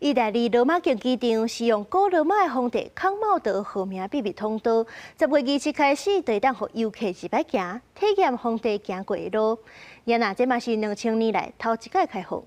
意大利罗马竞技场是用古罗马的皇帝康茂德号名秘密通道，10月27开始，就会当予游客一摆行，体验皇帝行过的路。也那这嘛是2000年来头一届开放。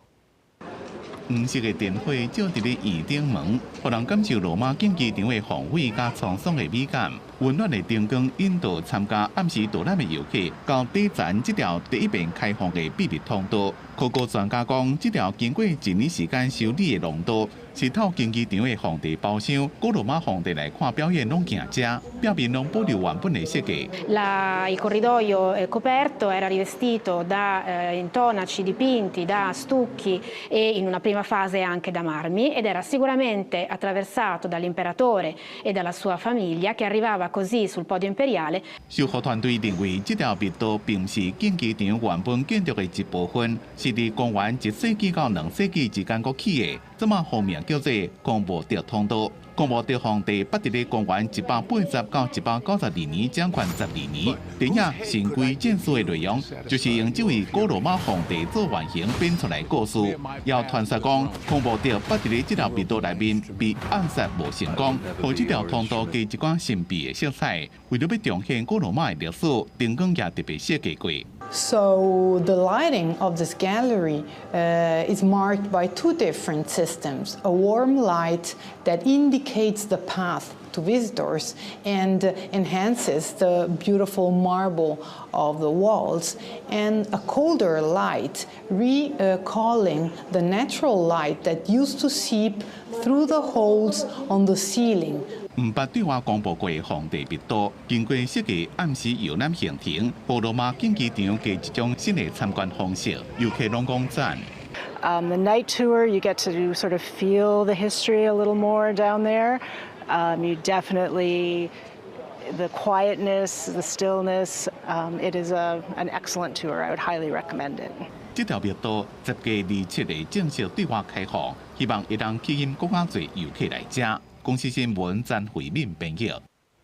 黄色的电火照伫咧院顶门，互人感受罗马竞技场的宏伟甲沧桑的美感。温暖的灯光引导参加暗时导览的游客到底站这条第一遍开放的秘密通道。考古专家讲，这条经过1年时间修理的廊道，是透竞技场的皇帝包厢，古罗马皇帝来看表演拢行这，表面拢保留原本的设计。Il corridoio coperto era rivestito da intonaci dipinti, da stucchi e in una prima fase anche da marmi ed era sicuramente attraversato dall'imperatore e dalla sua famiglia che arrivava così sul podio imperiale. 修复团队认为，这条密道并不是竞技场原本建筑的一部分，是伫公元1世纪到2世纪之间崛起的。这么后面叫做公博德通道。公博德皇帝捌伫咧公元180到192年掌权12年。电影《神龟战士》的内容，就是用这位古罗马皇帝做原型编出来故事。要传说讲，公博德捌伫咧这条密道内面被暗杀无成功，互这条通道加一寡神秘的色彩。为了要彰显古罗马的历史，灯光也特别设计过。 So the lighting of this gallery is marked by two different systems: a warm light that indicates the path to visitors and enhances the beautiful marble of the walls, and a colder light recalling the natural light that used to seep through the holes on the ceiling. 唔捌对外公布过的皇帝密道，经过设计暗时游览行程，互罗马竞技场加一种新的参观方式，游客拢讲赞。The night tour, you get to sort of feel the history a little more down there. You definitely, the quietness, the stillness. It is an excellent tour. I would highly recommend it. 这条密道10月27日正式对外开放，希望会当吸引更加侪游客来遮。公司新闻詹慧敏编译。